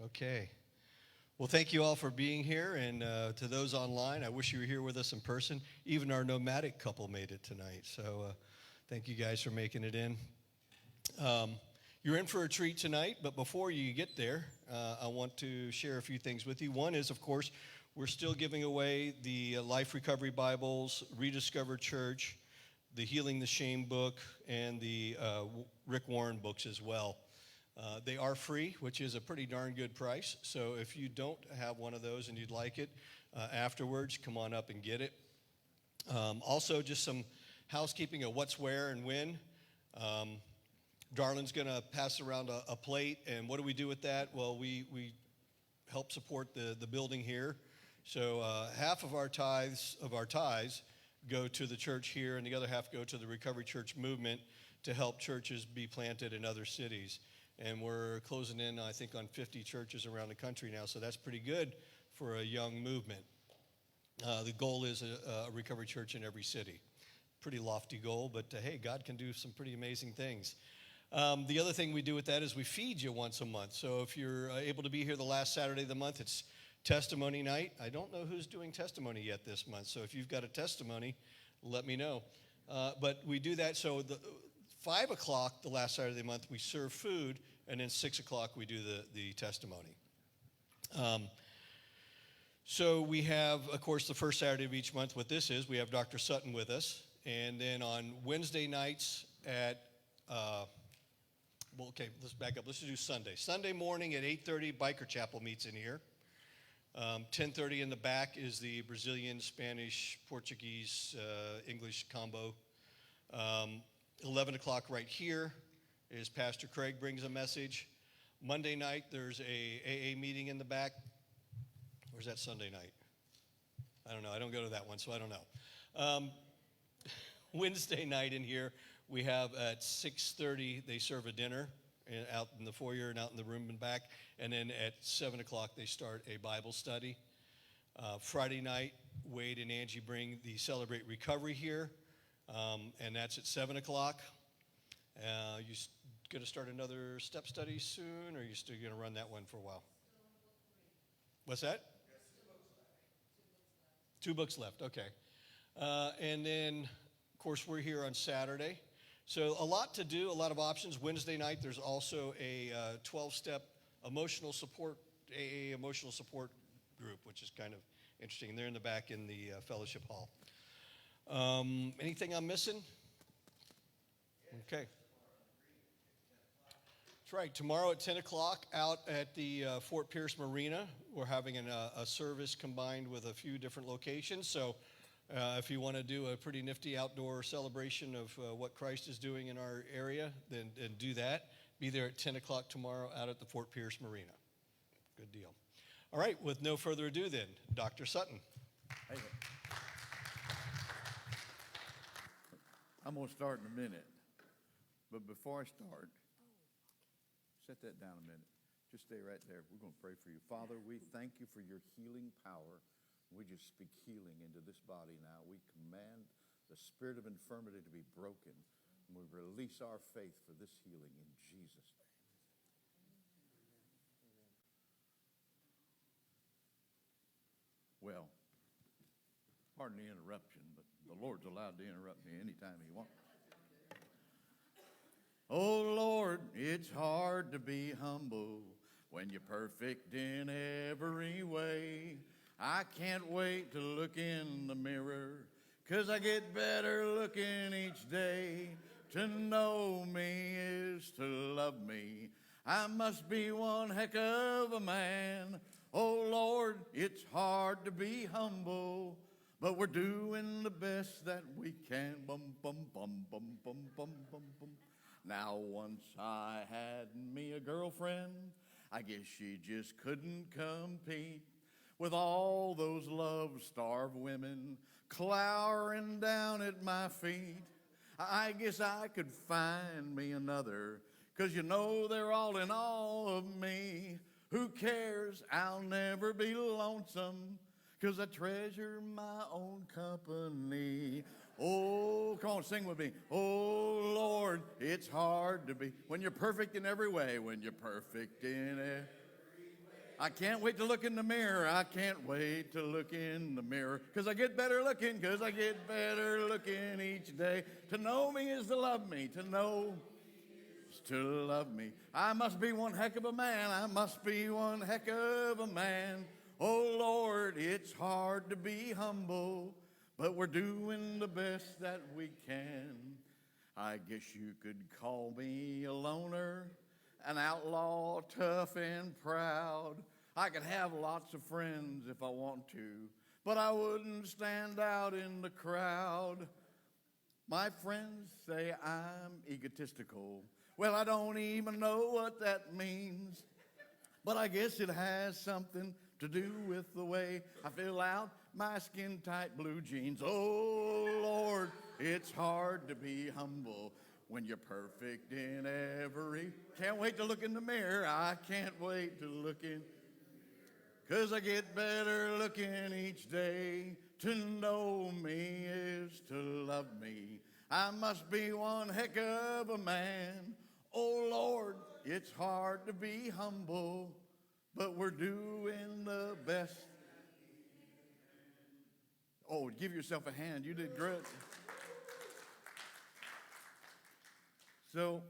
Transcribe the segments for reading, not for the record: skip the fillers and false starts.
Okay. Well, thank you all for being here, and to those online, I wish you were here with us in person. Even our nomadic couple made it tonight, so thank you guys for making it in. You're in for a treat tonight, but before you get there, I want to share a few things with you. One is, of course, we're still giving away the Life Recovery Bibles, Rediscover Church, the Healing the Shame book, and the Rick Warren books as well. They are free, which is a pretty darn good price. So if you don't have one of those and you'd like it afterwards, come on up and get it. Also, just some housekeeping of what's where and when. Darlin's going to pass around a plate, and what do we do with that? Well, we help support the building here. So half of our tithes go to the church here, and the other half go to the Recovery Church movement to help churches be planted in other cities. And we're closing in, I think, on 50 churches around the country now, so that's pretty good for a young movement. The goal is a recovery church in every city. Pretty lofty goal, but hey, God can do some pretty amazing things. The other thing we do with that is we feed you once a month. So if you're able to be here the last Saturday of the month, it's testimony night. I don't know who's doing testimony yet this month, so if you've got a testimony, let me know. But we do that, so 5 o'clock the last Saturday of the month, we serve food, and then 6 o'clock we do the testimony. So we have, of course, the first Saturday of each month. What this is, we have Dr. Sutton with us, and then on Wednesday nights at, let's back up. Let's do Sunday. Sunday morning at 8:30, Biker Chapel meets in here. 10:30 in the back is the Brazilian, Spanish, Portuguese, English combo. 11 o'clock right here is Pastor Craig brings a message. Monday night, there's a AA meeting in the back. Or is that Sunday night? I don't know. I don't go to that one, so I don't know. Wednesday night in here, we have at 6:30, they serve a dinner out in the foyer and out in the room and back. And then at 7 o'clock, they start a Bible study. Friday night, Wade and Angie bring the Celebrate Recovery here. And that's at 7 o'clock. You going to start another step study soon, or are you still going to run that one for a while? What's that? 2 books left, okay. And then, of course, we're here on Saturday. So a lot to do, a lot of options. Wednesday night, there's also a 12-step emotional support, AA emotional support group, which is kind of interesting. They're in the back in the fellowship hall. Anything I'm missing? Okay. That's right. Tomorrow at 10 o'clock out at the Fort Pierce Marina, we're having a service combined with a few different locations. So if you want to do a pretty nifty outdoor celebration of what Christ is doing in our area, then do that. Be there at 10 o'clock tomorrow out at the Fort Pierce Marina. Good deal. All right. With no further ado then, Dr. Sutton. Hey. I'm going to start in a minute, but before I start, set that down a minute. Just stay right there. We're going to pray for you. Father, we thank you for your healing power. We just speak healing into this body now. We command the spirit of infirmity to be broken, and we release our faith for this healing in Jesus' name. Well, pardon the interruption, but the Lord's allowed to interrupt me anytime he wants. Oh, Lord, it's hard to be humble when you're perfect in every way. I can't wait to look in the mirror, 'cause I get better looking each day. To know me is to love me. I must be one heck of a man. Oh, Lord, it's hard to be humble, but we're doing the best that we can. Bum, bum, bum, bum, bum, bum, bum, bum. Now, once I had me a girlfriend, I guess she just couldn't compete with all those love-starved women clowering down at my feet. I guess I could find me another, 'cause you know they're all in all of me. Who cares? I'll never be lonesome, 'cause I treasure my own company. Oh, come on, sing with me. Oh, Lord, it's hard to be when you're perfect in every way, when you're perfect in every way. I can't wait to look in the mirror. I can't wait to look in the mirror. Because I get better looking, because I get better looking each day. To know me is to love me. To know is to love me. I must be one heck of a man. I must be one heck of a man. Oh, Lord, it's hard to be humble, but we're doing the best that we can. I guess you could call me a loner, an outlaw, tough and proud. I could have lots of friends if I want to, but I wouldn't stand out in the crowd. My friends say I'm egotistical. Well, I don't even know what that means, but I guess it has something to do with the way I fill out my skin-tight blue jeans. Oh, Lord, it's hard to be humble when you're perfect in every. Can't wait to look in the mirror. I can't wait to look in. 'Cause I get better looking each day. To know me is to love me. I must be one heck of a man. Oh, Lord, it's hard to be humble, but we're doing the best. Oh, give yourself a hand. You did great. So,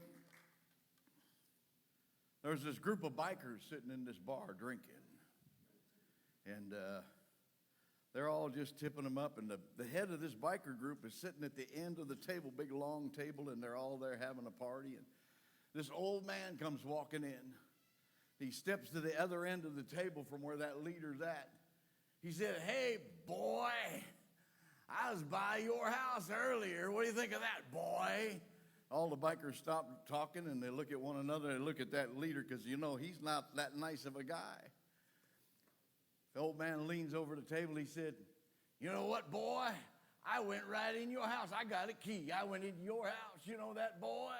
there's this group of bikers sitting in this bar drinking. And they're all just tipping them up. And the head of this biker group is sitting at the end of the table, big long table, and they're all there having a party. And this old man comes walking in. He steps to the other end of the table from where that leader's at. He said, "Hey, boy, I was by your house earlier. What do you think of that, boy?" All the bikers stop talking, and they look at one another and look at that leader because, he's not that nice of a guy. The old man leans over the table. He said, "You know what, boy? I went right in your house. I got a key. I went into your house. You know that, boy?"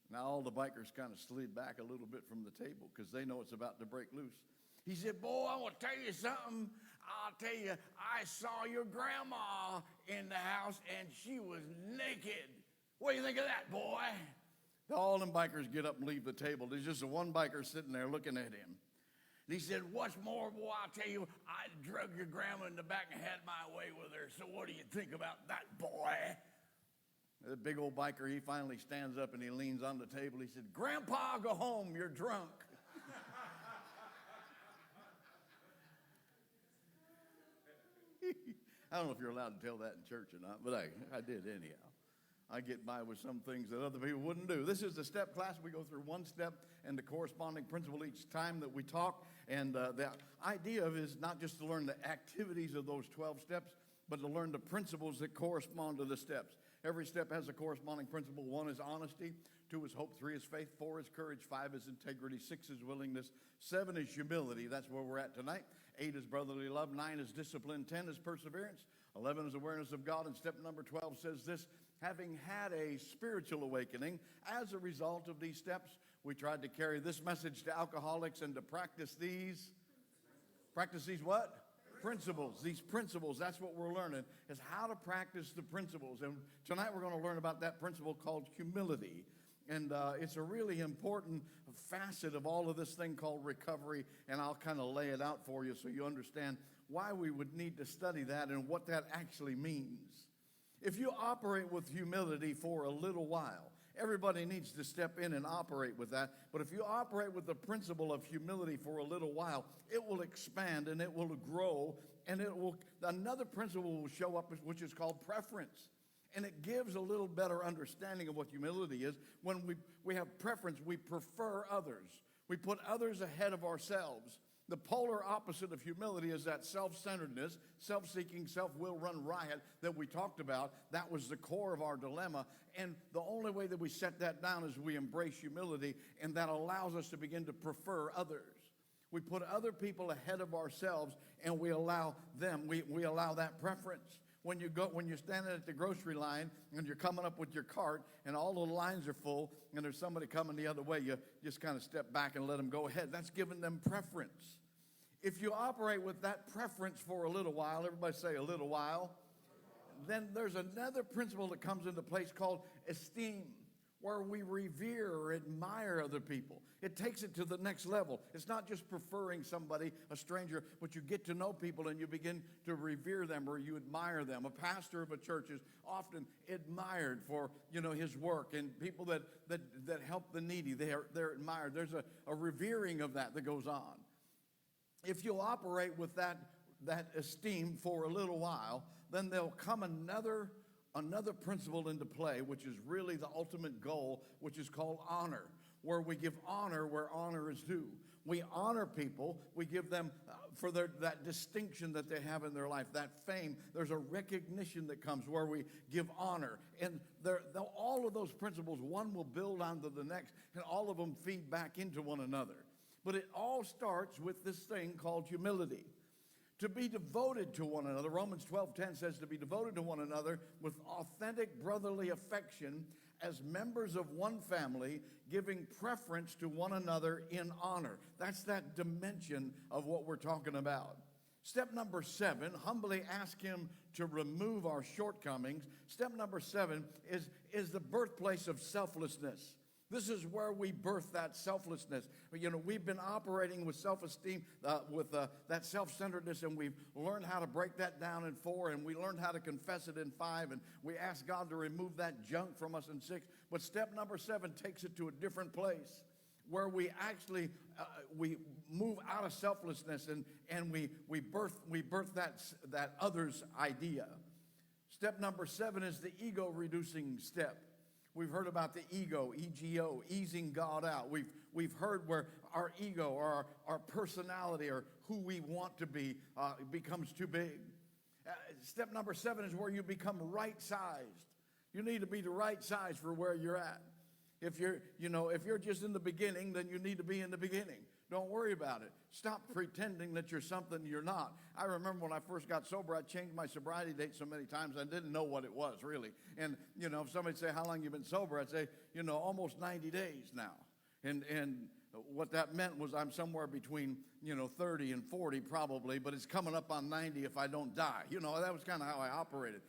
Now all the bikers kind of slid back a little bit from the table because they know it's about to break loose. He said, "Boy, I want to tell you something. I'll tell you, I saw your grandma in the house, and she was naked. What do you think of that, boy?" All them bikers get up and leave the table. There's just one biker sitting there looking at him. And he said, "What's more, boy, I'll tell you, I drug your grandma in the back and had my way with her. So what do you think about that, boy?" The big old biker, he finally stands up and he leans on the table. He said, "Grandpa, go home. You're drunk." I don't know if you're allowed to tell that in church or not, but I did anyhow. I get by with some things that other people wouldn't do. This is the step class. We go through one step and the corresponding principle each time that we talk. And the idea of it is not just to learn the activities of those 12 steps, but to learn the principles that correspond to the steps. Every step has a corresponding principle. 1 is honesty. 2 is hope. 3 is faith. 4 is courage. 5 is integrity. 6 is willingness. 7 is humility. That's where we're at tonight. 8 is brotherly love. 9 is discipline. 10 is perseverance. 11 is awareness of God. And step number 12 says this: having had a spiritual awakening as a result of these steps, we tried to carry this message to alcoholics and to practice these what? Principles. These principles, that's what we're learning, is how to practice the principles. And tonight we're going to learn about that principle called humility. And it's a really important facet of all of this thing called recovery, and I'll kind of lay it out for you so you understand why we would need to study that and what that actually means. If you operate with humility for a little while, everybody needs to step in and operate with that. But if you operate with the principle of humility for a little while, it will expand and it will grow, and another principle will show up, which is called preference. And it gives a little better understanding of what humility is. When we have preference, we prefer others. We put others ahead of ourselves. The polar opposite of humility is that self-centeredness, self-seeking, self-will run riot that we talked about. That was the core of our dilemma. And the only way that we set that down is we embrace humility, and that allows us to begin to prefer others. We put other people ahead of ourselves, and we allow them, we allow that preference. When you're standing at the grocery line and you're coming up with your cart and all the lines are full and there's somebody coming the other way, you just kind of step back and let them go ahead. That's giving them preference. If you operate with that preference for a little while, everybody say a little while, then there's another principle that comes into place called esteem. where we revere or admire other people. It takes it to the next level. It's not just preferring somebody, a stranger, but you get to know people and you begin to revere them or you admire them. A pastor of a church is often admired for, his work, and people that help the needy, they're admired. There's a revering of that goes on. If you'll operate with that esteem for a little while, then there'll come another principle into play, which is really the ultimate goal, which is called honor, where we give honor where honor is due. We honor people. We give them for that distinction that they have in their life, that fame. There's a recognition that comes where we give honor. And all of those principles, one will build onto the next, and all of them feed back into one another. But it all starts with this thing called humility. To be devoted to one another. Romans 12:10 says to be devoted to one another with authentic brotherly affection as members of one family, giving preference to one another in honor. That's that dimension of what we're talking about. Step number 7, humbly ask him to remove our shortcomings. Step number 7 is the birthplace of selflessness. This is where we birth that selflessness. We've been operating with self-esteem, with that self-centeredness, and we've learned how to break that down in 4, and we learned how to confess it in 5, and we ask God to remove that junk from us in 6. But step number 7 takes it to a different place, where we actually we move out of selflessness and we birth that other's idea. Step number 7 is the ego-reducing step. We've heard about the ego, ego, easing God out. We've heard where our ego or our personality or who we want to be becomes too big. Step number 7 is where you become right-sized. You need to be the right size for where you're at. If you're just in the beginning, then you need to be in the beginning. Don't worry about it. Stop pretending that you're something you're not. I remember when I first got sober, I changed my sobriety date so many times I didn't know what it was, really. And, if somebody'd say, how long you been sober? I'd say, almost 90 days now. And what that meant was I'm somewhere between, 30 and 40 probably, but it's coming up on 90 if I don't die. That was kind of how I operated.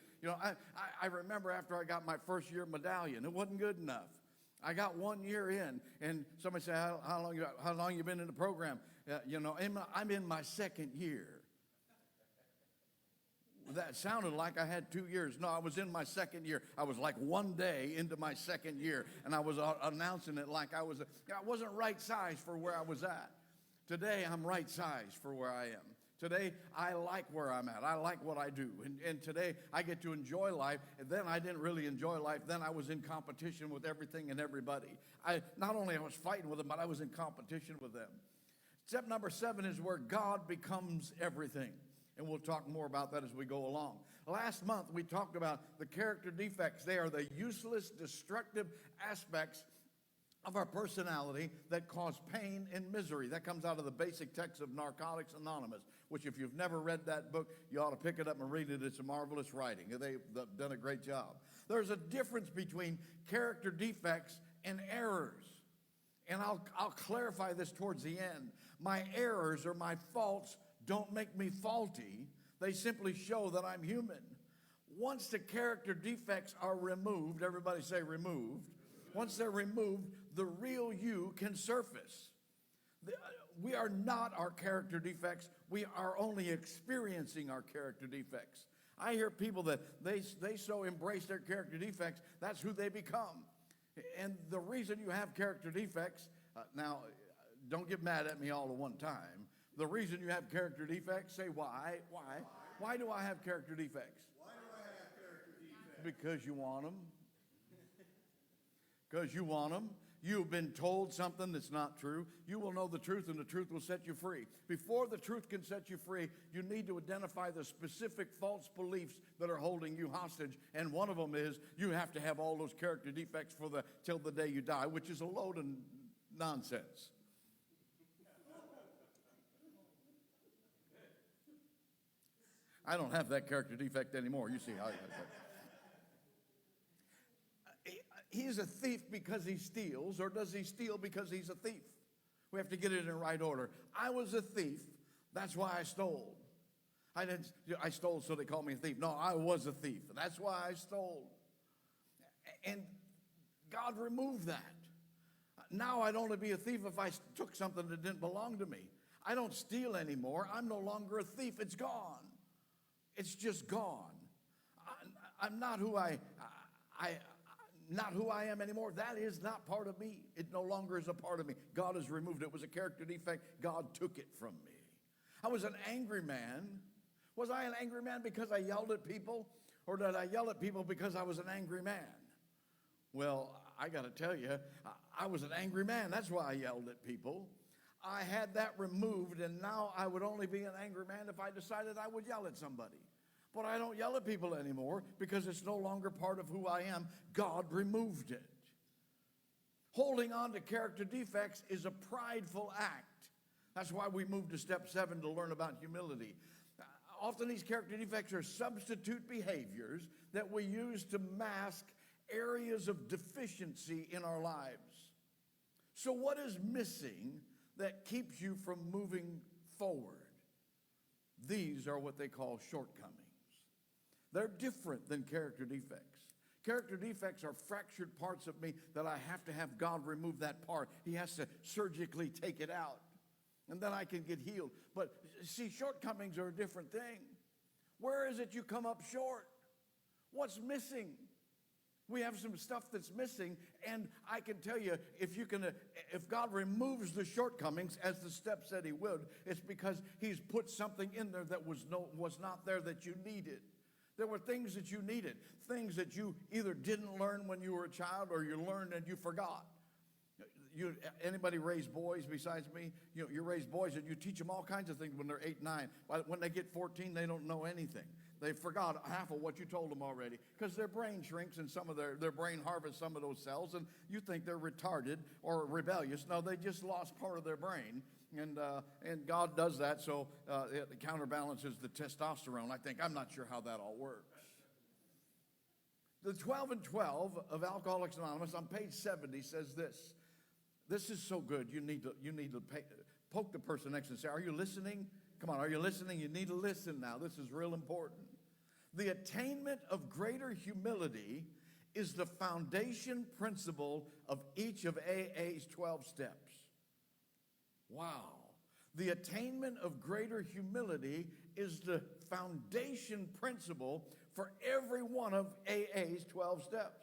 I remember after I got my first year medallion, it wasn't good enough. I got 1 year in, and somebody said, how long you been in the program? I'm in my 2nd year. That sounded like I had 2 years. No, I was in my 2nd year. I was like 1 day into my 2nd year, and I was announcing it like I wasn't right size for where I was at. Today, I'm right size for where I am. Today, I like where I'm at. I like what I do. And today, I get to enjoy life. And then I didn't really enjoy life. Then I was in competition with everything and everybody. Not only I was fighting with them, but I was in competition with them. Step number 7 is where God becomes everything. And we'll talk more about that as we go along. Last month, we talked about the character defects. They are the useless, destructive aspects of our personality that cause pain and misery. That comes out of the basic text of Narcotics Anonymous, which if you've never read that book, you ought to pick it up and read it. It's a marvelous writing. They've done a great job. There's a difference between character defects and errors. And I'll clarify this towards the end. My errors or my faults don't make me faulty. They simply show that I'm human. Once the character defects are removed, everybody say removed. Once they're removed, the real you can surface. We are not our character defects. We are only experiencing our character defects. I hear people that they so embrace their character defects, that's who they become. And the reason you have character defects, now, don't get mad at me all at one time. The reason you have character defects, say why. Why do I have character defects? Why do I have character defects? Because you want them. Because you want them. You've been told something that's not true. You will know the truth, and the truth will set you free. Before the truth can set you free, you need to identify the specific false beliefs that are holding you hostage. And one of them is you have to have all those character defects till the day you die, which is a load of nonsense. I don't have that character defect anymore. You see how he's a thief because he steals, or does he steal because he's a thief? We have to get it in the right order. I was a thief. That's why I stole. I stole so they call me a thief. No, I was a thief. That's why I stole. And God removed that. Now I'd only be a thief if I took something that didn't belong to me. I don't steal anymore. I'm no longer a thief. It's gone. It's just gone. I'm not who not who I am anymore. That is not part of me. It no longer is a part of me. God has removed it. It was a character defect. God took it from me. I was an angry man. Was I an angry man because I yelled at people? Or did I yell at people because I was an angry man? Well, I got to tell you, I was an angry man. That's why I yelled at people. I had that removed, and now I would only be an angry man if I decided I would yell at somebody. But I don't yell at people anymore because it's no longer part of who I am. God removed it. Holding on to character defects is a prideful act. That's why we moved to step 7 to learn about humility. Often these character defects are substitute behaviors that we use to mask areas of deficiency in our lives. So what is missing that keeps you from moving forward? These are what they call shortcomings. They're different than character defects. Character defects are fractured parts of me that I have to have God remove that part. He has to surgically take it out, and then I can get healed. But see, shortcomings are a different thing. Where is it you come up short? What's missing? We have some stuff that's missing, and I can tell you, if God removes the shortcomings, as the step said he would, it's because he's put something in there that was not there that you needed. There were things that you needed, things that you either didn't learn when you were a child or you learned and you forgot. Anybody raise boys besides me? You raise boys and you teach them all kinds of things when they're 8, 9. When they get 14, they don't know anything. They forgot half of what you told them already because their brain shrinks and some of their brain harvests some of those cells, and you think they're retarded or rebellious. No, they just lost part of their brain, and God does that so it counterbalances the testosterone. I think, I'm not sure how that all works. The 12 and 12 of Alcoholics Anonymous on page 70 says this. This is so good. You need to poke the person next and say, are you listening? Come on, are you listening? You need to listen now. This is real important. The attainment of greater humility is the foundation principle of each of AA's 12 steps. Wow. The attainment of greater humility is the foundation principle for every one of AA's 12 steps.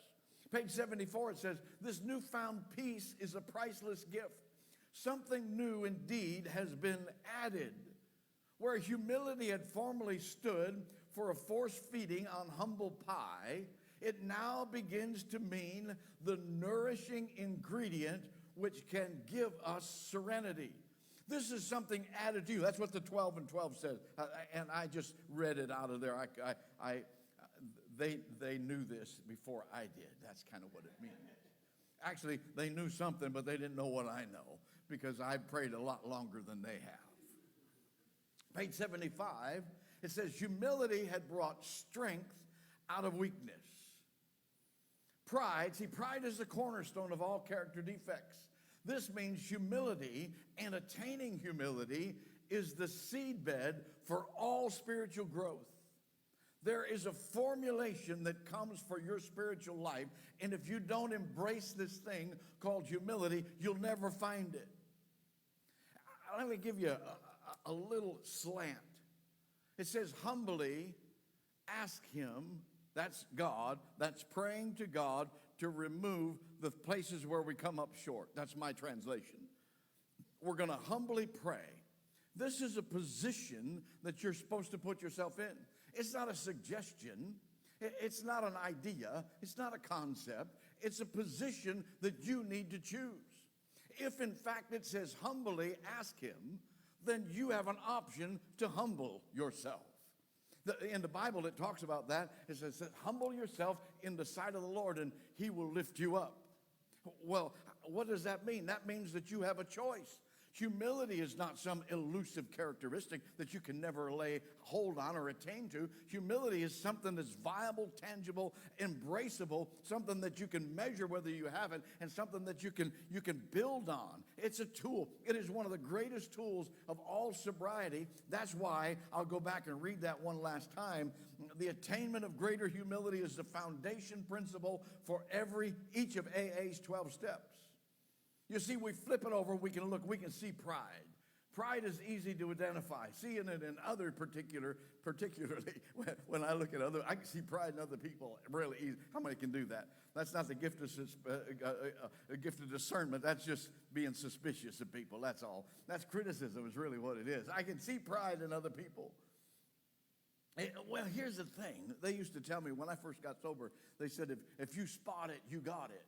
Page 74, it says, this newfound peace is a priceless gift. Something new indeed has been added. Where humility had formerly stood for a force feeding on humble pie, it now begins to mean the nourishing ingredient which can give us serenity. This is something added to you. That's what the 12 and 12 says. And I just read it out of there. They knew this before I did. That's kind of what it means. Actually, they knew something, but they didn't know what I know because I've prayed a lot longer than they have. Page 75, it says, humility had brought strength out of weakness. Pride is the cornerstone of all character defects. This means humility, and attaining humility is the seedbed for all spiritual growth. There is a formulation that comes for your spiritual life, and if you don't embrace this thing called humility, you'll never find it. Let me give you a little slant. It says, humbly ask him, that's God, that's praying to God to remove the places where we come up short. That's my translation. We're going to humbly pray. This is a position that you're supposed to put yourself in. It's not a suggestion. It's not an idea. It's not a concept. It's a position that you need to choose. If in fact it says humbly ask him, then you have an option to humble yourself. In the Bible, it talks about that. It says, humble yourself in the sight of the Lord, and he will lift you up. Well, what does that mean? That means that you have a choice. Humility is not some elusive characteristic that you can never lay hold on or attain to. Humility is something that's viable, tangible, embraceable, something that you can measure whether you have it, and something that you can build on. It's a tool. It is one of the greatest tools of all sobriety. That's why I'll go back and read that one last time. The attainment of greater humility is the foundation principle for each of AA's 12 steps. You see, we flip it over, we can see pride. Pride is easy to identify. Seeing it in other particularly, when I look at I can see pride in other people really easy. How many can do that? That's not the gift of discernment. That's just being suspicious of people, that's all. That's criticism is really what it is. I can see pride in other people. Well, here's the thing. They used to tell me when I first got sober, they said, if you spot it, you got it.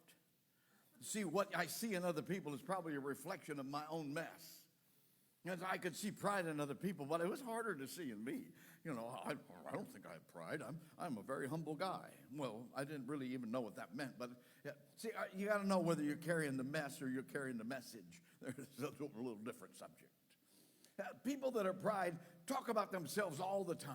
See, what I see in other people is probably a reflection of my own mess. Because I could see pride in other people, but it was harder to see in me. You know, I don't think I have pride. I'm a very humble guy. Well, I didn't really even know what that meant. But see, you got to know whether you're carrying the mess or you're carrying the message. There's a little different subject. People that are pride talk about themselves all the time.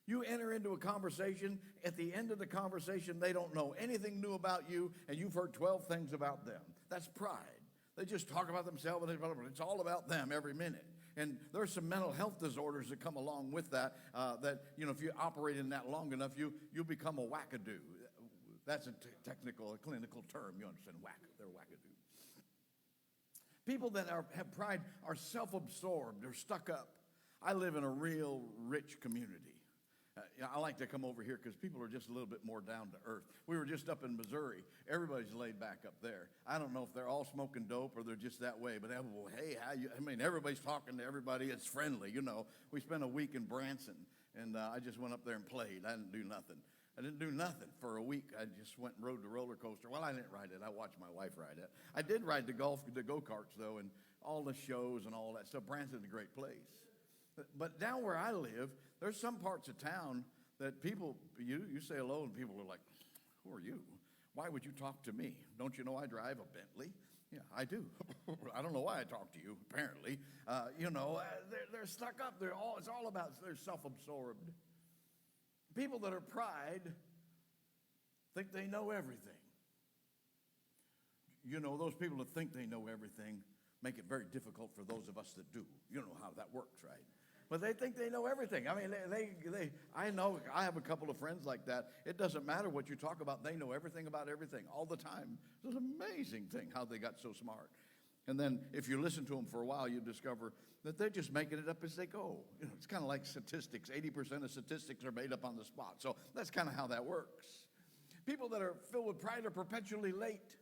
You enter into a conversation, at the end of the conversation, they don't know anything new about you, and you've heard 12 things about them. That's pride. They just talk about themselves, and it's all about them every minute. And there's some mental health disorders that come along with that, if you operate in that long enough, you'll become a wackadoo. That's a technical, a clinical term. You understand, they're wackadoo. People that have pride are self-absorbed. They're stuck up. I live in a real rich community. I like to come over here because people are just a little bit more down to earth. We were just up in Missouri. Everybody's laid back up there. I don't know if they're all smoking dope or they're just that way, but hey, everybody's talking to everybody. It's friendly, you know. We spent a week in Branson, and I just went up there and played. I didn't do nothing. I didn't do nothing for a week. I just went and rode the roller coaster. Well, I didn't ride it. I watched my wife ride it. I did ride the go-karts, though, and all the shows and all that stuff. Branson's a great place. But down where I live, there's some parts of town that people, you say hello and people are like, who are you? Why would you talk to me? Don't you know I drive a Bentley? Yeah, I do. I don't know why I talk to you, apparently. They're stuck up. It's all about, they're self-absorbed. People that are pride think they know everything. You know, those people that think they know everything make it very difficult for those of us that do. You know how that works, right? But they think they know everything. I mean, I know, I have a couple of friends like that. It doesn't matter what you talk about. They know everything about everything all the time. It's an amazing thing how they got so smart. And then if you listen to them for a while, you discover that they're just making it up as they go. You know, it's kind of like statistics. 80% of statistics are made up on the spot. So that's kind of how that works. People that are filled with pride are perpetually late.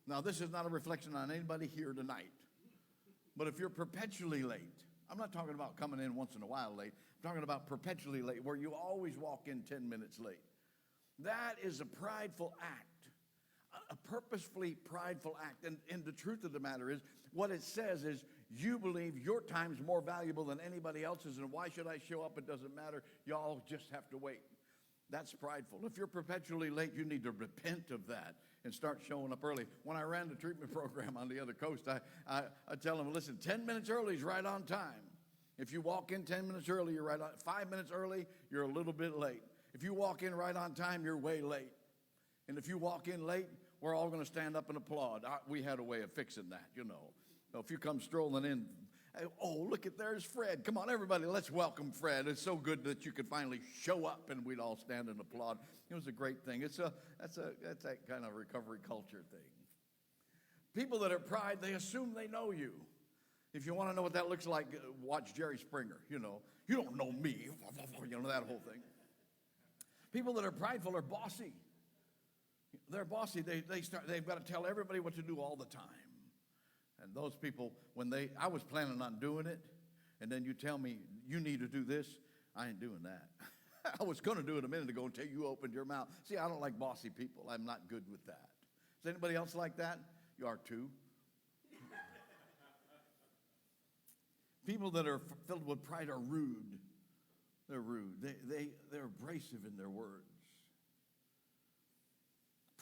Now, this is not a reflection on anybody here tonight. But if you're perpetually late, I'm not talking about coming in once in a while late. I'm talking about perpetually late, where you always walk in 10 minutes late. That is a prideful act, a purposefully prideful act. And the truth of the matter is, what it says is, you believe your time's more valuable than anybody else's, and why should I show up? It doesn't matter. Y'all just have to wait. That's prideful. If you're perpetually late, you need to repent of that and start showing up early. When I ran the treatment program on the other coast, I tell them, listen, 10 minutes early is right on time. If you walk in 10 minutes early, you're right on. 5 minutes early, you're a little bit late. If you walk in right on time, you're way late. And if you walk in late, we're all going to stand up and applaud. We had a way of fixing that, you know. So if you come strolling in, oh, look at, there's Fred. Come on, everybody, let's welcome Fred. It's so good that you could finally show up, and we'd all stand and applaud. It was a great thing. That's that kind of recovery culture thing. People that are pride, they assume they know you. If you want to know what that looks like, watch Jerry Springer. You know, you don't know me. You know, that whole thing. People that are prideful are bossy. They're bossy. They've got to tell everybody what to do all the time. And those people, I was planning on doing it, and then you tell me, you need to do this, I ain't doing that. I was going to do it a minute ago until you opened your mouth. See, I don't like bossy people. I'm not good with that. Is anybody else like that? You are too. People that are filled with pride are rude. They're rude. They're abrasive in their words.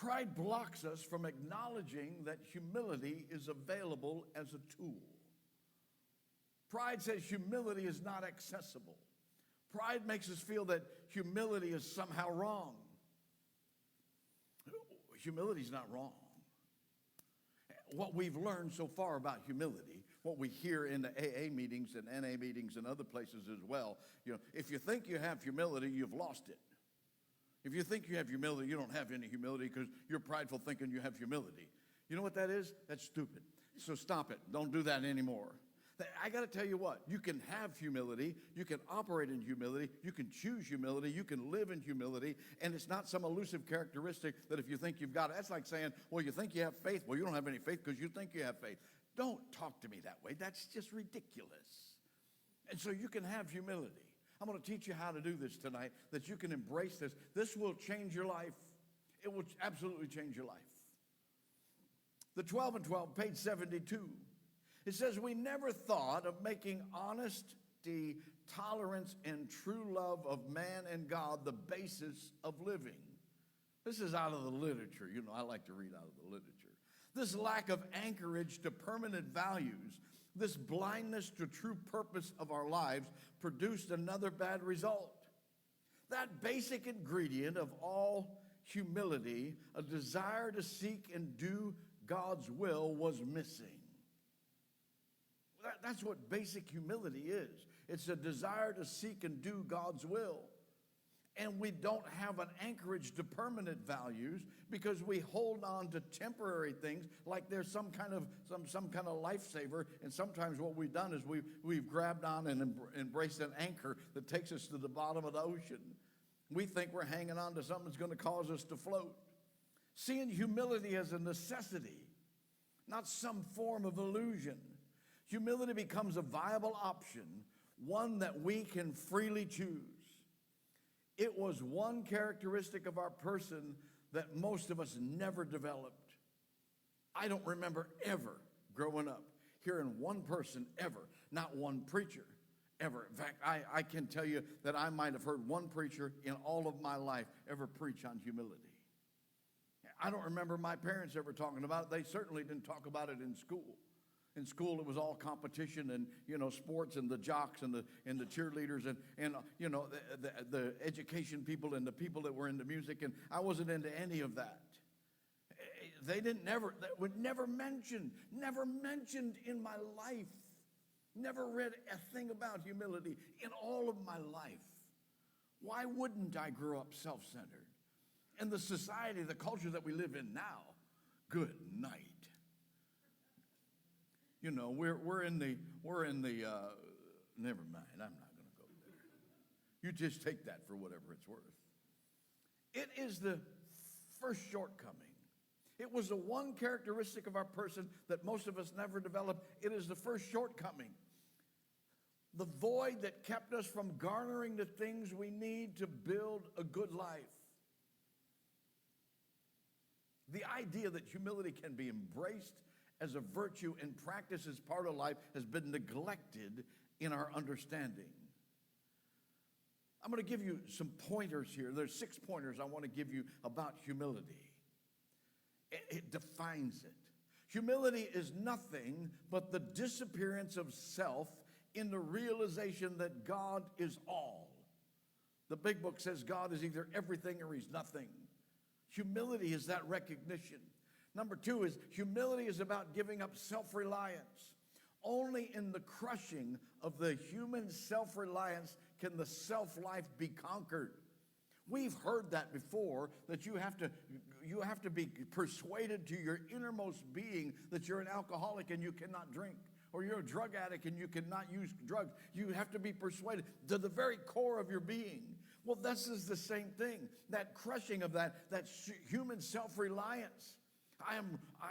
Pride blocks us from acknowledging that humility is available as a tool. Pride says humility is not accessible. Pride makes us feel that humility is somehow wrong. Humility is not wrong. What we've learned so far about humility, what we hear in the AA meetings and NA meetings and other places as well, if you think you have humility, you've lost it. If you think you have humility, you don't have any humility because you're prideful thinking you have humility. You know what that is? That's stupid. So stop it. Don't do that anymore. I got to tell you what, you can have humility, you can operate in humility, you can choose humility, you can live in humility, and it's not some elusive characteristic that if you think you've got it, that's like saying, well, you think you have faith. Well, you don't have any faith because you think you have faith. Don't talk to me that way. That's just ridiculous. And so you can have humility. I'm going to teach you how to do this tonight, that you can embrace this. This will change your life. It will absolutely change your life. The 12 and 12, page 72. It says, we never thought of making honesty, tolerance, and true love of man and God the basis of living. This is out of the literature. I like to read out of the literature. This lack of anchorage to permanent values, this blindness to true purpose of our lives produced another bad result. That basic ingredient of all humility, a desire to seek and do God's will, was missing. That's what basic humility is. It's a desire to seek and do God's will. And we don't have an anchorage to permanent values because we hold on to temporary things like there's some kind of lifesaver. And sometimes what we've done is we've grabbed on and embraced an anchor that takes us to the bottom of the ocean. We think we're hanging on to something that's going to cause us to float. Seeing humility as a necessity, not some form of illusion. Humility becomes a viable option, one that we can freely choose. It was one characteristic of our person that most of us never developed. I don't remember ever growing up hearing one person ever, not one preacher ever. In fact, I can tell you that I might have heard one preacher in all of my life ever preach on humility. I don't remember my parents ever talking about it. They certainly didn't talk about it in school. In school, it was all competition and, sports and the jocks and the cheerleaders and the education people and the people that were into music. And I wasn't into any of that. They never mentioned in my life, never read a thing about humility in all of my life. Why wouldn't I grow up self-centered? And the society, the culture that we live in now, good night. We're in the never mind, I'm not going to go there. You just take that for whatever it's worth. It is the first shortcoming. It was the one characteristic of our person that most of us never developed. It is the first shortcoming. The void that kept us from garnering the things we need to build a good life. The idea that humility can be embraced as a virtue and practice as part of life has been neglected in our understanding. I'm going to give you some pointers here. There's 6 pointers I want to give you about humility. It defines it. Humility is nothing but the disappearance of self in the realization that God is all. The big book says God is either everything or he's nothing. Humility is that recognition. Number 2 is humility is about giving up self-reliance. Only in the crushing of the human self-reliance can the self-life be conquered. We've heard that before, that you have to be persuaded to your innermost being that you're an alcoholic and you cannot drink, or you're a drug addict and you cannot use drugs. You have to be persuaded to the very core of your being. Well, this is the same thing, that crushing of that human self-reliance. I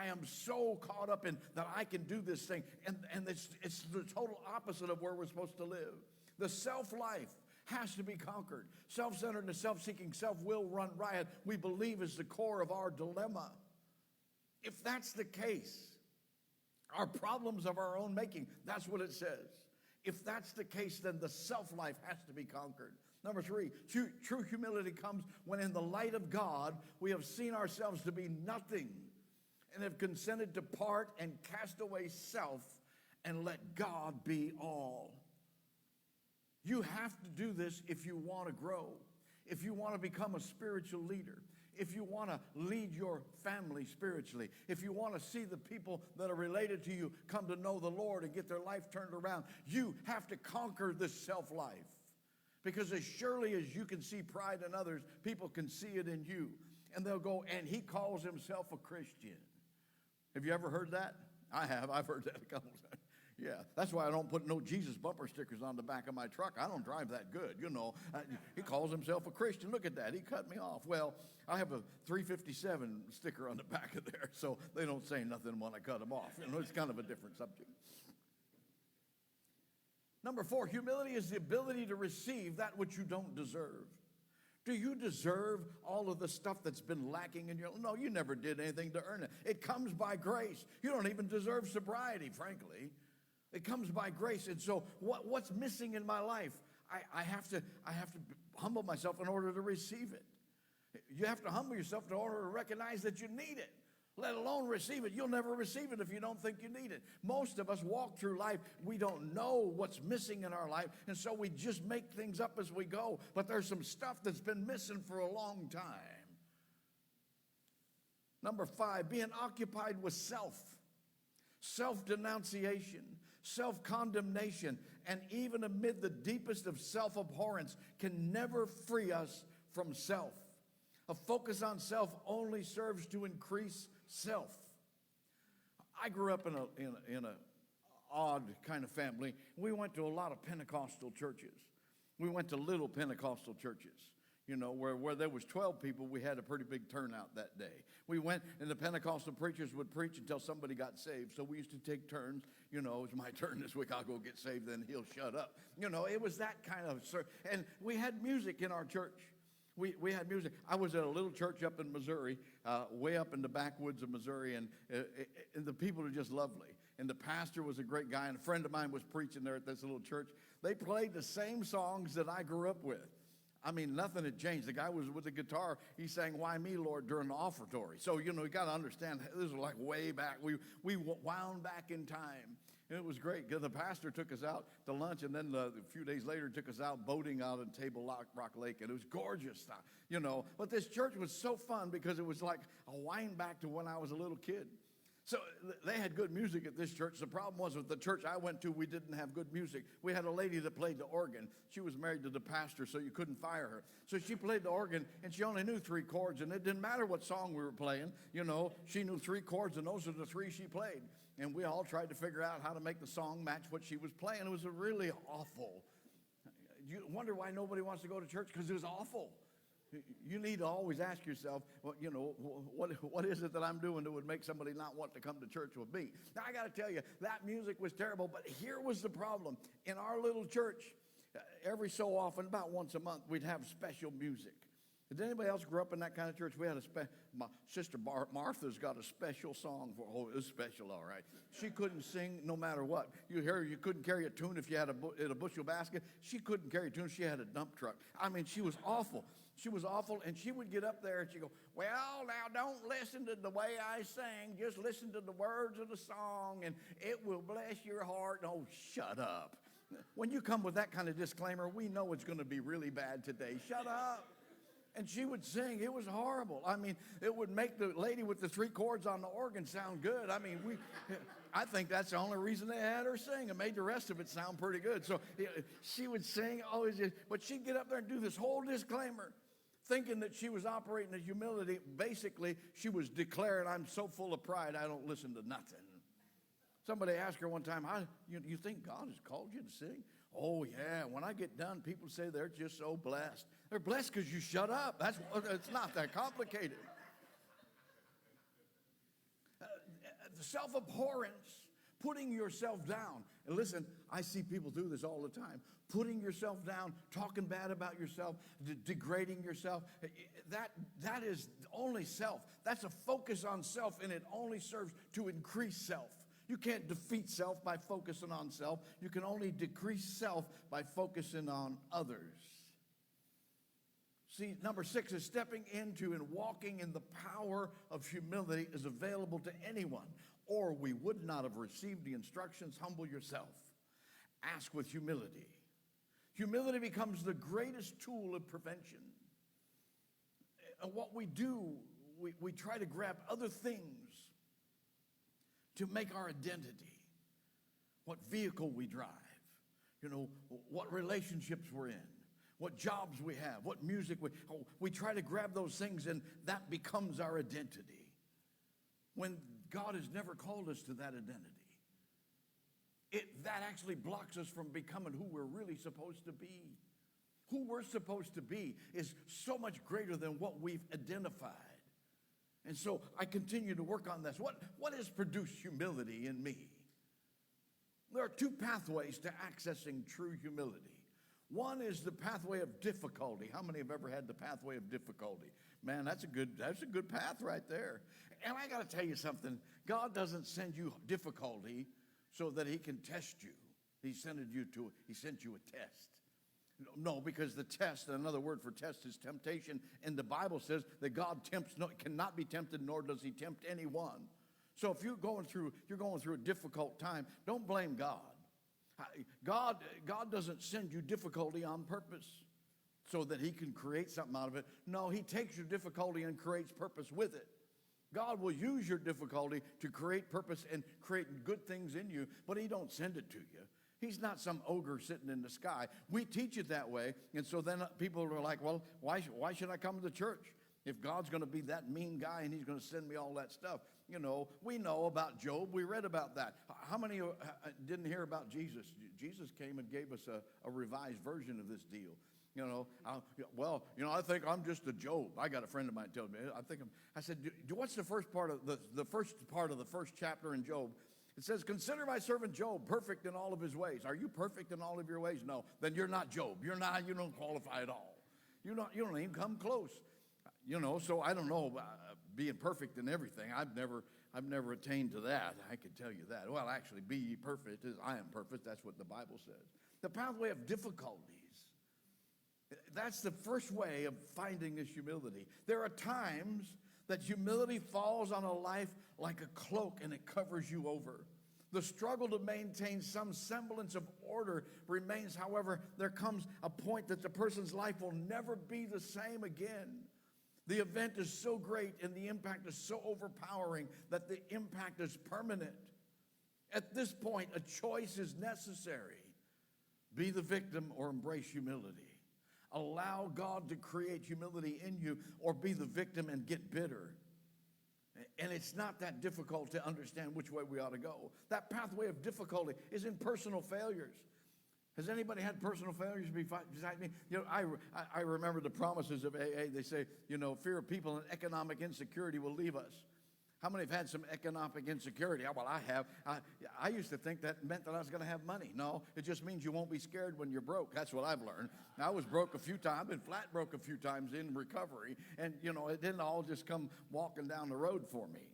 am so caught up in that I can do this thing, and it's the total opposite of where we're supposed to live. The self-life has to be conquered. Self-centeredness, self-seeking, self-will run riot, we believe is the core of our dilemma. If that's the case, our problems of our own making, that's what it says. If that's the case, then the self-life has to be conquered. Number three, true humility comes when in the light of God, we have seen ourselves to be nothing and have consented to part and cast away self and let God be all. You have to do this if you want to grow, if you want to become a spiritual leader, if you want to lead your family spiritually, if you want to see the people that are related to you come to know the Lord and get their life turned around, you have to conquer this self-life. Because as surely as you can see pride in others, people can see it in you. And they'll go, and he calls himself a Christian. Have you ever heard that? I have. I've heard that a couple times. Yeah, that's why I don't put no Jesus bumper stickers on the back of my truck. I don't drive that good, you know. He calls himself a Christian. Look at that. He cut me off. Well, I have a 357 sticker on the back of there, so they don't say nothing when I cut them off. You know, it's kind of a different subject. Number four, humility is the ability to receive that which you don't deserve. Do you deserve all of the stuff that's been lacking in your life? No, you never did anything to earn it. It comes by grace. You don't even deserve sobriety, frankly. It comes by grace. And so what's missing in my life? I have to humble myself in order to receive it. You have to humble yourself in order to recognize that you need it, let alone receive it. You'll never receive it if you don't think you need it. Most of us walk through life, we don't know what's missing in our life, and so we just make things up as we go. But there's some stuff that's been missing for a long time. Number five, being occupied with self-denunciation, self-condemnation, and even amid the deepest of self-abhorrence can never free us from self. A focus on self only serves to increase self. I grew up in a odd kind of family. We went to a lot of Pentecostal churches. We went to little Pentecostal churches. You know, where there was 12 people, we had a pretty big turnout that day. We went, and the Pentecostal preachers would preach until somebody got saved. So we used to take turns. You know, it's my turn this week. I'll go get saved, then he'll shut up. You know, it was that kind of, and we had music in our church. We had music. I was at a little church up in Missouri, way up in the backwoods of Missouri, and the people are just lovely. And the pastor was a great guy, and a friend of mine was preaching there at this little church. They played the same songs that I grew up with. I mean, nothing had changed. The guy was with the guitar. He sang "Why Me, Lord" during the offertory. So, you know, you got to understand, this was like way back. We wound back in time. And it was great because the pastor took us out to lunch, and then a few days later took us out boating out in Table Rock Lake, and it was gorgeous stuff, you know. But this church was so fun because it was like a wind back to when I was a little kid. So they had good music at this church. The problem was with the church I went to, we didn't have good music. We had a lady that played the organ. She was married to the pastor, so you couldn't fire her. So she played the organ, and she only knew 3 chords, and it didn't matter what song we were playing. You know, she knew 3 chords, and those are the 3 she played. And we all tried to figure out how to make the song match what she was playing. It was really awful. You wonder why nobody wants to go to church? Because it was awful. You need to always ask yourself, well, you know, what is it that I'm doing that would make somebody not want to come to church with me? Now, I got to tell you, that music was terrible, but here was the problem. In our little church, every so often, about once a month, we'd have special music. Did anybody else grow up in that kind of church? We had my sister Martha's got a special song for, oh, it was special, all right. She couldn't sing no matter what. You hear her, you couldn't carry a tune if you had a bushel basket. She couldn't carry a tune. She had a dump truck. I mean, she was awful. She was awful, and she would get up there and she'd go, well, now don't listen to the way I sing. Just listen to the words of the song, and it will bless your heart. Oh, shut up. When you come with that kind of disclaimer, we know it's going to be really bad today. Shut up. And she would sing. It was horrible. I mean, it would make the lady with the 3 chords on the organ sound good. I mean, I think that's the only reason they had her sing. It made the rest of it sound pretty good. So she would sing, but she'd get up there and do this whole disclaimer, thinking that she was operating in humility. Basically, she was declaring, I'm so full of pride, I don't listen to nothing. Somebody asked her one time, you think God has called you to sing? Oh, yeah. When I get done, people say they're just so blessed. They're blessed because you shut up. It's not that complicated. Self-abhorrence, putting yourself down. And listen, I see people do this all the time. Putting yourself down, talking bad about yourself, degrading yourself. That is only self. That's a focus on self, and it only serves to increase self. You can't defeat self by focusing on self. You can only decrease self by focusing on others. See, number 6 is stepping into and walking in the power of humility is available to anyone, or we would not have received the instructions. Humble yourself. Ask with humility. Humility becomes the greatest tool of prevention. And what we do, we try to grab other things to make our identity. What vehicle we drive, what relationships we're in, what jobs we have, what music we try to grab those things, and that becomes our identity. When God has never called us to that identity. That actually blocks us from becoming who we're really supposed to be. Who we're supposed to be is so much greater than what we've identified. And so I continue to work on this. What has produced humility in me? There are 2 pathways to accessing true humility. One is the pathway of difficulty. How many have ever had the pathway of difficulty? Man, that's a good path right there. And I got to tell you something. God doesn't send you difficulty so that he can test you. He sent you a test. No, because the test, another word for test is temptation, and the Bible says that God cannot be tempted, nor does he tempt anyone. So if you're going through a difficult time, don't blame God. God doesn't send you difficulty on purpose so that he can create something out of it. No, he takes your difficulty and creates purpose with it. God will use your difficulty to create purpose and create good things in you, but he don't send it to you. He's not some ogre sitting in the sky. We teach it that way, and so then people are like, well, why should I come to the church? If God's going to be that mean guy and he's going to send me all that stuff. We know about Job. We read about that. How many didn't hear about Jesus? Jesus came and gave us a revised version of this deal. I think I'm just a Job. I got a friend of mine tell me, I said, what's the first part of the first chapter in Job? It says, consider my servant Job perfect in all of his ways. Are you perfect in all of your ways? No. Then you're not Job. You don't qualify at all. You don't even come close. So I don't know being perfect in everything. I've never attained to that. I can tell you that. Well, actually, be ye perfect as I am perfect. That's what the Bible says. The pathway of difficulties. That's the first way of finding this humility. There are times that humility falls on a life like a cloak and it covers you over. The struggle to maintain some semblance of order remains. However, there comes a point that the person's life will never be the same again. The event is so great and the impact is so overpowering that the impact is permanent. At this point, a choice is necessary. Be the victim or embrace humility. Allow God to create humility in you, or be the victim and get bitter. And it's not that difficult to understand which way we ought to go. That pathway of difficulty is in personal failures. Has anybody had personal failures beside me? I remember the promises of AA. They say, fear of people and economic insecurity will leave us. How many have had some economic insecurity? Well, I have. I used to think that meant that I was going to have money. No, it just means you won't be scared when you're broke. That's what I've learned. I was broke a few times and flat broke a few times in recovery. And, it didn't all just come walking down the road for me.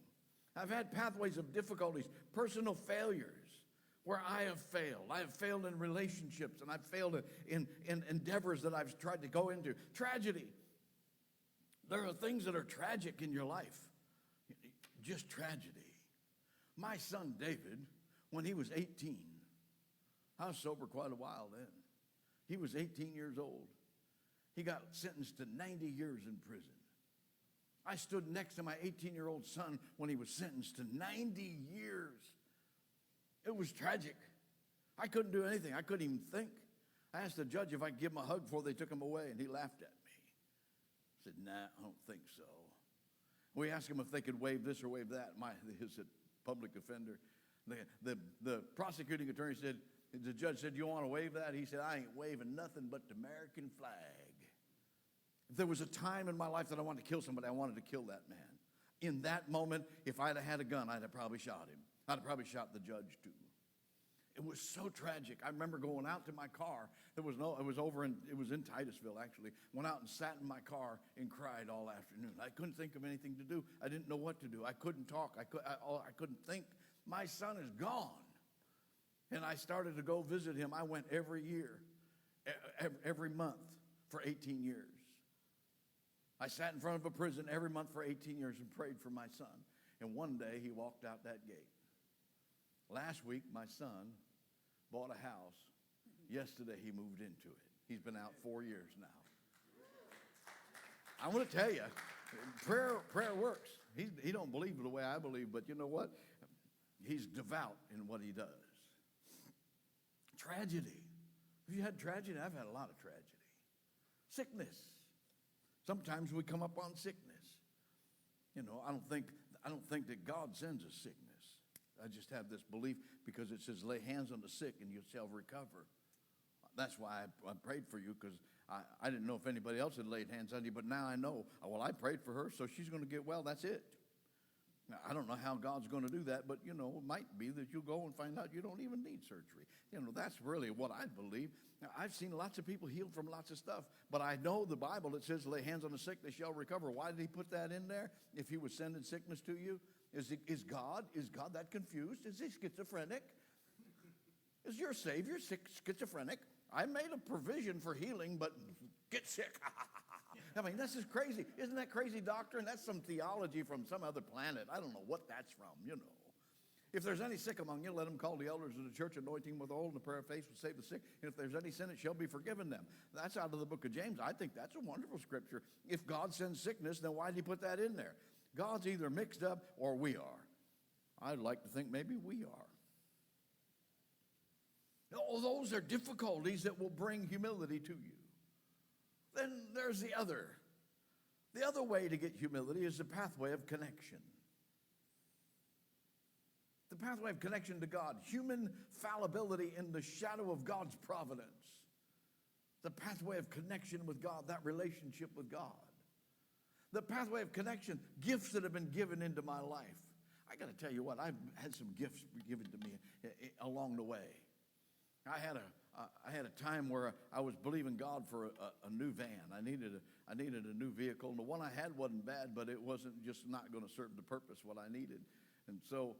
I've had pathways of difficulties, personal failures, where I have failed. I have failed in relationships, and I've failed in endeavors that I've tried to go into. Tragedy. There are things that are tragic in your life. Just tragedy. My son David, when he was 18, I was sober quite a while then. He was 18 years old. He got sentenced to 90 years in prison. I stood next to my 18-year-old son when he was sentenced to 90 years. It was tragic. I couldn't do anything. I couldn't even think. I asked the judge if I could give him a hug before they took him away, and he laughed at me. I said, nah, I don't think so. We asked him if they could waive this or waive that. He's a public offender. The prosecuting attorney said, the judge said, you want to waive that? He said, I ain't waiving nothing but the American flag. If there was a time in my life that I wanted to kill somebody, I wanted to kill that man. In that moment, if I'd have had a gun, I'd have probably shot him. I'd have probably shot the judge too. It was so tragic. I remember going out to my car. It was in Titusville, actually. Went out and sat in my car and cried all afternoon. I couldn't think of anything to do. I didn't know what to do. I couldn't talk. I couldn't think. My son is gone. And I started to go visit him. I went every year, every month for 18 years. I sat in front of a prison every month for 18 years and prayed for my son. And one day he walked out that gate. Last week, my son bought a house. Yesterday, he moved into it. He's been out 4 years now. I want to tell you, prayer works. He don't believe the way I believe, but you know what? He's devout in what he does. Tragedy. Have you had tragedy? I've had a lot of tragedy. Sickness. Sometimes we come up on sickness. You know, I don't think that God sends us sickness. I just have this belief because it says lay hands on the sick and you shall recover. That's why I prayed for you, because I didn't know if anybody else had laid hands on you, but now I know. Well, I prayed for her, so she's going to get well. That's it. Now, I don't know how God's going to do that, but, you know, it might be that you'll go and find out you don't even need surgery. You know, that's really what I believe. Now, I've seen lots of people healed from lots of stuff, but I know the Bible that says lay hands on the sick, they shall recover. Why did he put that in there? If he was sending sickness to you? Is God that confused? Is he schizophrenic? Is your Savior schizophrenic? I made a provision for healing, but get sick. I mean, this is crazy. Isn't that crazy doctrine? That's some theology from some other planet. I don't know what that's from, you know. If there's any sick among you, let them call the elders of the church, anointing with oil, and the prayer of faith will save the sick. And if there's any sin, it shall be forgiven them. That's out of the book of James. I think that's a wonderful scripture. If God sends sickness, then why did he put that in there? God's either mixed up or we are. I'd like to think maybe we are. Oh, those are difficulties that will bring humility to you. Then there's the other. The other way to get humility is the pathway of connection. The pathway of connection to God. Human fallibility in the shadow of God's providence. The pathway of connection with God, that relationship with God. The pathway of connection, gifts that have been given into my life. I got to tell you what, I've had some gifts given to me along the way. I had a time where I was believing God for a new van. I needed a new vehicle, and the one I had wasn't bad, but it wasn't just not going to serve the purpose what I needed. And so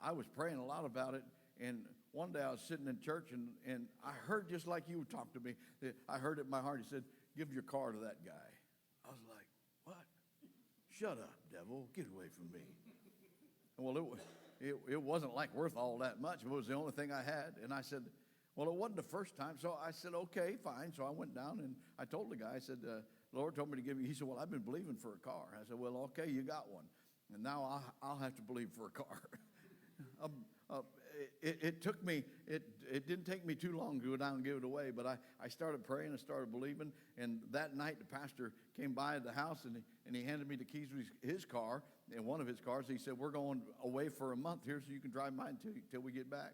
I was praying a lot about it. And one day I was sitting in church, and I heard, just like you talked to me, I heard it in my heart. He said, "Give your car to that guy." I was like, "What? Shut up, devil! Get away from me." Well, it wasn't like worth all that much. It was the only thing I had, and I said, well, it wasn't the first time, so I said, okay, fine. So I went down and I told the guy, I said, the Lord told me to give you. He said, well, I've been believing for a car. I said, well, okay, you got one. And now I'll have to believe for a car. It took me, it didn't take me too long to go down and give it away, but I started praying and started believing. And that night, the pastor came by the house and he handed me the keys to his car, and one of his cars. He said, we're going away for a month here so you can drive mine till we get back.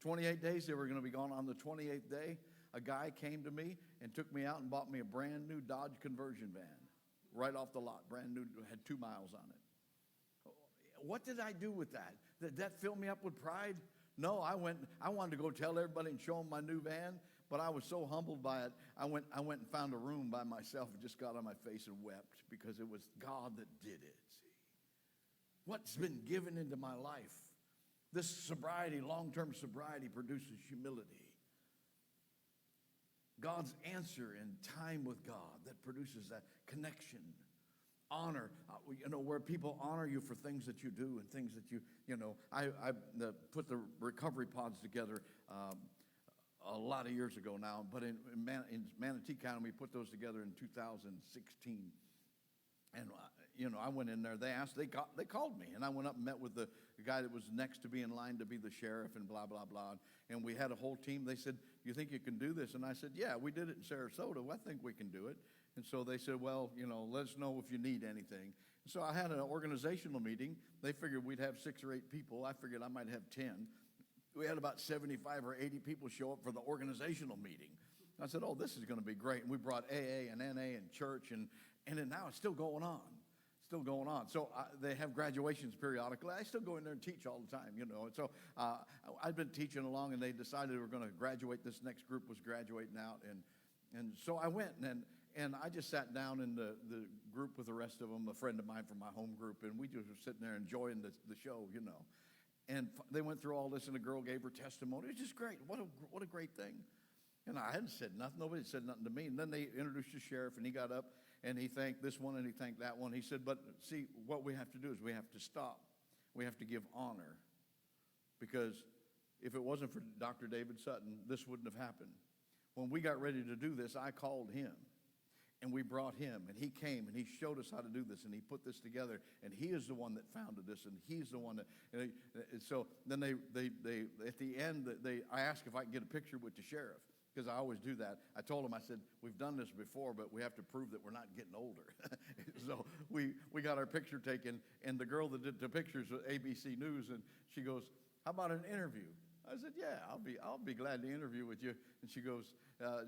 28 days they were going to be gone. On the 28th day, a guy came to me and took me out and bought me a brand new Dodge conversion van right off the lot, brand new, had 2 miles on it. What did I do with that? Did that fill me up with pride? No, I wanted to go tell everybody and show them my new van, but I was so humbled by it. I went and found a room by myself and just got on my face and wept because it was God that did it. See, what's been given into my life? This sobriety, long-term sobriety, produces humility. God's answer in time with God that produces that connection. Honor, where people honor you for things that you do and things that I put the recovery pods together a lot of years ago now, but in Manatee County, we put those together in 2016. And, I went in there. They called me, and I went up and met with the guy that was next to be in line to be the sheriff and blah, blah, blah. And we had a whole team. They said, "You think you can do this?" And I said, "Yeah, we did it in Sarasota. Well, I think we can do it." And so they said, "Well, let us know if you need anything." And so I had an organizational meeting. They figured we'd have 6 or 8 people. I figured I might have 10. We had about 75 or 80 people show up for the organizational meeting. I said, "Oh, this is going to be great." And we brought AA and NA and church, and then now it's still going on. Still going on. So they have graduations periodically. I still go in there and teach all the time, And so I've been teaching along, and they decided we were going to graduate. This next group was graduating out. And so I went, and I just sat down in the group with the rest of them, a friend of mine from my home group, and we just were sitting there enjoying the show, And they went through all this, and the girl gave her testimony. It was just great. What a great thing. And I hadn't said nothing. Nobody had said nothing to me. And then they introduced the sheriff, and he got up, and he thanked this one and he thanked that one. He said, but see, what we have to do is we have to stop. We have to give honor, because if it wasn't for Dr. David Sutton, this wouldn't have happened. When we got ready to do this, I called him, and we brought him, and he came, and he showed us how to do this, and he put this together, and he is the one that founded this, and he's the one that, and so then they at the end, I asked if I could get a picture with the sheriff, because I always do that. I told him, I said, we've done this before, but we have to prove that we're not getting older. So we got our picture taken, and the girl that did the pictures with ABC News, and she goes, how about an interview? I said, yeah, I'll be glad to interview with you. And she goes,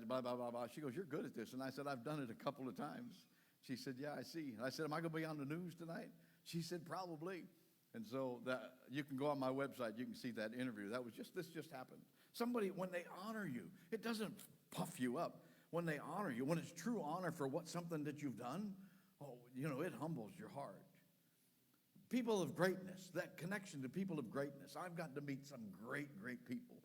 blah, blah, blah, blah. She goes, you're good at this. And I said, I've done it a couple of times. She said, yeah, I see. And I said, am I going to be on the news tonight? She said, probably. And so that you can go on my website. You can see that interview. This just happened. Somebody, when they honor you, it doesn't puff you up. When they honor you, when it's true honor for something that you've done, it humbles your heart. People of greatness, that connection to people of greatness. I've gotten to meet some great, great people.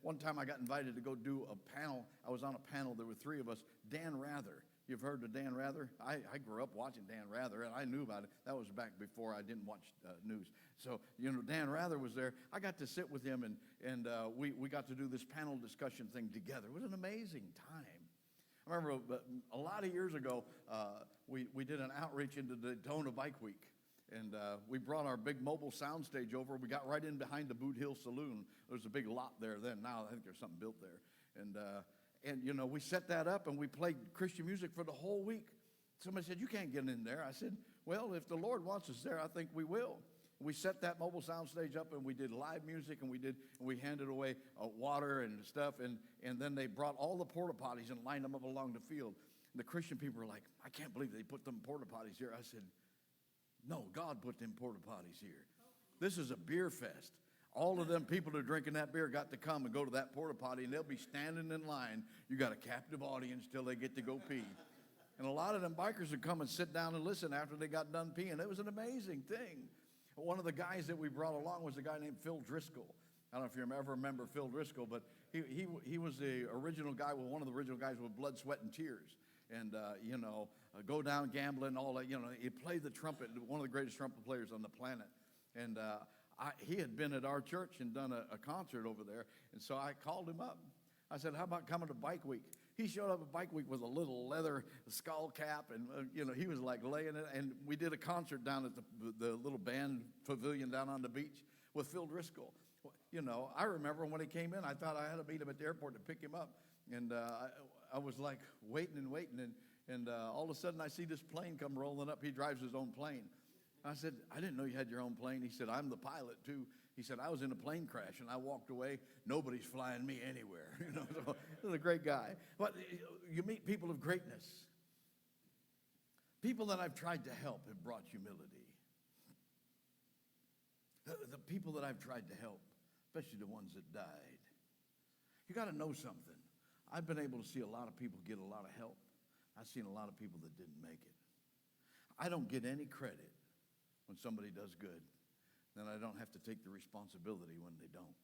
One time I got invited to go do a panel. I was on a panel, there were three of us. Dan Rather, you've heard of Dan Rather? I grew up watching Dan Rather, and I knew about it. That was back before I didn't watch news. So, Dan Rather was there. I got to sit with him, and we got to do this panel discussion thing together. It was an amazing time. I remember a lot of years ago, we did an outreach into the Daytona Bike Week. And we brought our big mobile sound stage over. We got right in behind the Boot Hill Saloon. There was a big lot there then. Now I think there's something built there. And we set that up, and we played Christian music for the whole week. Somebody said, you can't get in there. I said, well, if the Lord wants us there, I think we will. We set that mobile sound stage up, and we did live music, and we handed away water and stuff. And then they brought all the porta potties and lined them up along the field. And the Christian people were like, I can't believe they put them porta potties here. I said, no, God put them porta potties here. This is a beer fest. All of them people that are drinking that beer got to come and go to that porta potty, and they'll be standing in line. You got a captive audience till they get to go pee. And a lot of them bikers would come and sit down and listen after they got done peeing. It was an amazing thing. One of the guys that we brought along was a guy named Phil Driscoll. I don't know if you ever remember Phil Driscoll, but he was the original guy, one of the original guys with Blood, Sweat, and Tears. And, go down gambling, all that, he played the trumpet, one of the greatest trumpet players on the planet. And he had been at our church and done a concert over there. And so I called him up. I said, how about coming to Bike Week? He showed up at Bike Week with a little leather skull cap, and, he was like laying it. And we did a concert down at the little band pavilion down on the beach with Phil Driscoll. I remember when he came in, I thought I had to meet him at the airport to pick him up. And I was like waiting, and all of a sudden I see this plane come rolling up. He drives his own plane. I said, I didn't know you had your own plane. He said, I'm the pilot too. He said, I was in a plane crash and I walked away. Nobody's flying me anywhere. So he's a great guy. But you meet people of greatness. People that I've tried to help have brought humility. The people that I've tried to help, especially the ones that died. You got to know something. I've been able to see a lot of people get a lot of help. I've seen a lot of people that didn't make it. I don't get any credit when somebody does good. Then I don't have to take the responsibility when they don't.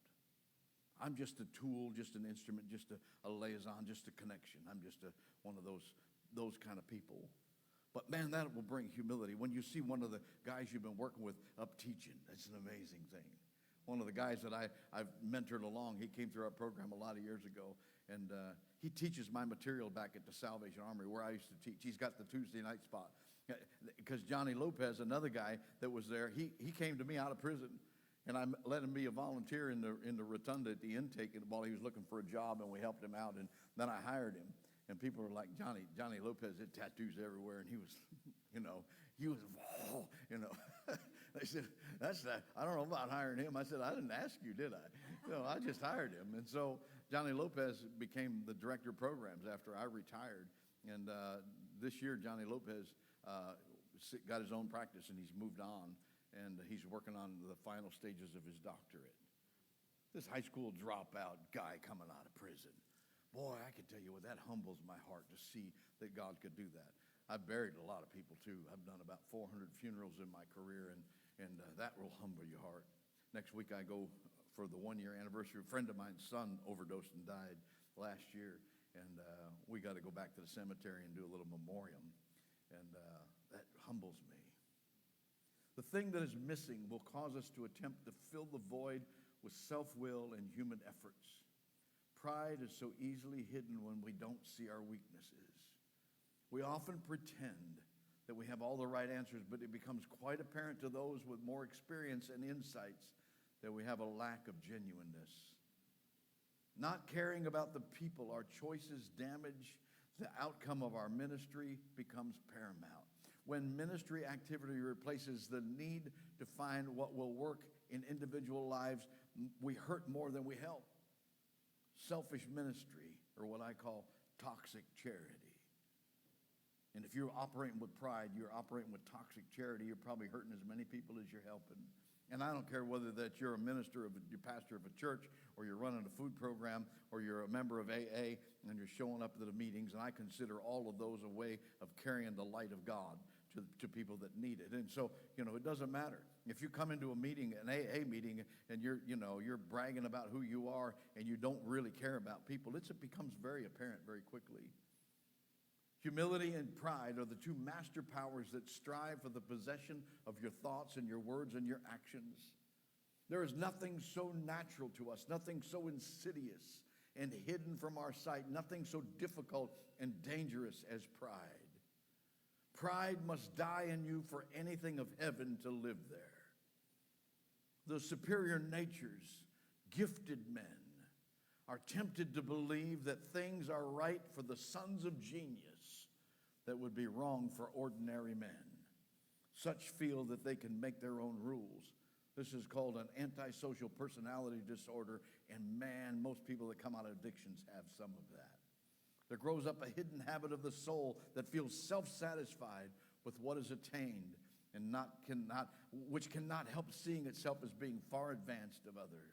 I'm just a tool, just an instrument, just a liaison, just a connection. I'm just one of those kind of people. But man, that will bring humility. When you see one of the guys you've been working with up teaching, that's an amazing thing. One of the guys that I've mentored along, he came through our program a lot of years ago, and he teaches my material back at the Salvation Army where I used to teach. He's got the Tuesday night spot. Because Johnny Lopez, another guy that was there, he came to me out of prison, and I let him be a volunteer in the rotunda at the intake while he was looking for a job, and we helped him out, and then I hired him. And people were like, Johnny Lopez had tattoos everywhere, and he was, They said, I don't know about hiring him. I said, I didn't ask you, did I? I just hired him. And so Johnny Lopez became the director of programs after I retired. And this year, Johnny Lopez got his own practice, and he's moved on. And he's working on the final stages of his doctorate. This high school dropout guy coming out of prison. Boy, I can tell you what, that humbles my heart to see that God could do that. I've buried a lot of people, too. I've done about 400 funerals in my career, and that will humble your heart. Next week, I go for the one-year anniversary. A friend of mine's son overdosed and died last year, and we got to go back to the cemetery and do a little memoriam, and that humbles me. The thing that is missing will cause us to attempt to fill the void with self-will and human efforts. Pride is so easily hidden when we don't see our weaknesses. We often pretend that we have all the right answers, but it becomes quite apparent to those with more experience and insights that we have a lack of genuineness. Not caring about the people, our choices damage the outcome of our ministry becomes paramount. When ministry activity replaces the need to find what will work in individual lives, we hurt more than we help. Selfish ministry, or what I call toxic charity. And if you're operating with pride, you're operating with toxic charity, you're probably hurting as many people as you're helping. And I don't care whether that you're a minister, you're pastor of a church, or you're running a food program, or you're a member of AA, and you're showing up to the meetings, and I consider all of those a way of carrying the light of God to people that need it. And so, it doesn't matter. If you come into a meeting, an AA meeting, and you're bragging about who you are, and you don't really care about people, it becomes very apparent very quickly. Humility and pride are the two master powers that strive for the possession of your thoughts and your words and your actions. There is nothing so natural to us, nothing so insidious and hidden from our sight, nothing so difficult and dangerous as pride. Pride must die in you for anything of heaven to live there. The superior natures, gifted men, are tempted to believe that things are right for the sons of genius that would be wrong for ordinary men. Such feel that they can make their own rules. This is called an antisocial personality disorder, and man, most people that come out of addictions have some of that. There grows up a hidden habit of the soul that feels self-satisfied with what is attained and which cannot help seeing itself as being far advanced of others.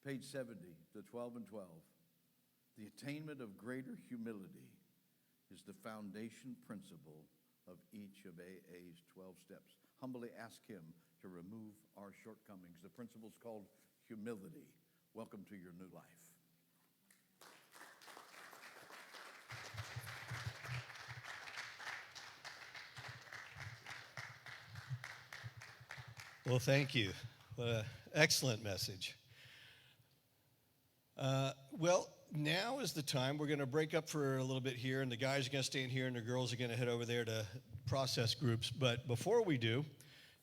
Page 70, the 12 and 12. The attainment of greater humility is the foundation principle of each of AA's 12 steps. Humbly ask him to remove our shortcomings. The principle is called humility. Welcome to your new life. Well, thank you. What an excellent message. Well, now is the time. We're going to break up for a little bit here, and the guys are going to stay in here, and the girls are going to head over there to process groups. But before we do,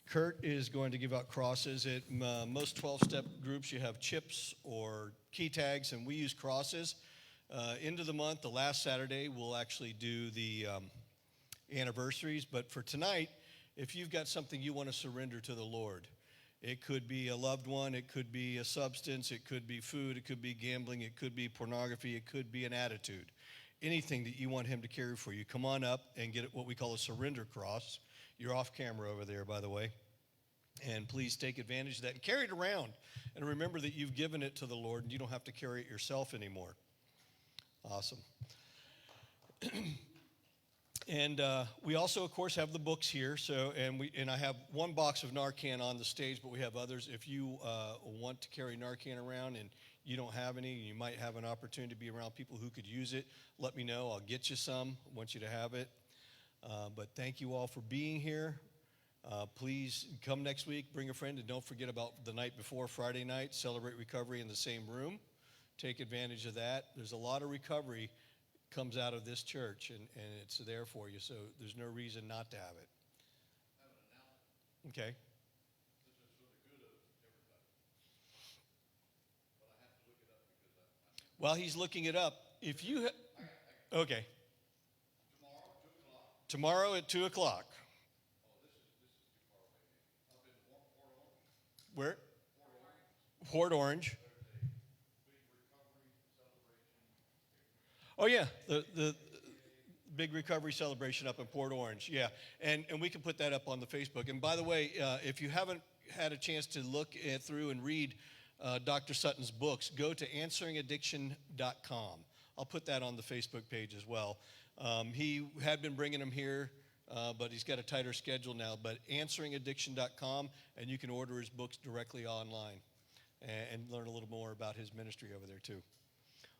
Kurt is going to give out crosses. At most 12-step groups, you have chips or key tags, and we use crosses. End of the month, the last Saturday, we'll actually do the anniversaries. But for tonight, if you've got something you want to surrender to the Lord, it could be a loved one, it could be a substance, it could be food, it could be gambling, it could be pornography, it could be an attitude. Anything that you want him to carry for you, come on up and get what we call a surrender cross. You're off camera over there, by the way. And please take advantage of that and carry it around. And remember that you've given it to the Lord and you don't have to carry it yourself anymore. Awesome. And we also, of course, have the books here. So, and I have one box of Narcan on the stage, but we have others. If you want to carry Narcan around and you don't have any, you might have an opportunity to be around people who could use it. Let me know. I'll get you some. I want you to have it. But thank you all for being here. Please come next week. Bring a friend, and don't forget about the night before, Friday night. Celebrate Recovery in the same room. Take advantage of that. There's a lot of recovery comes out of this church, and it's there for you, so there's no reason not to have it. Okay. This is for the good of everybody. But I have to look it up because While he's looking it up, if you okay. Tomorrow, 2 o'clock. Tomorrow at 2 o'clock. Oh, this is too far away, maybe. Up in Port Orange. Where? Port Orange. Port Orange. There's a big recovery celebration. Oh yeah, the big recovery celebration up in Port Orange. Yeah, and we can put that up on the Facebook. And by the way, if you haven't had a chance to look through and read Dr. Sutton's books, go to answeringaddiction.com. I'll put that on the Facebook page as well. He had been bringing them here, but he's got a tighter schedule now. But answeringaddiction.com, and you can order his books directly online and learn a little more about his ministry over there too.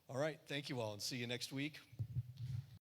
All right, thank you all, and see you next week.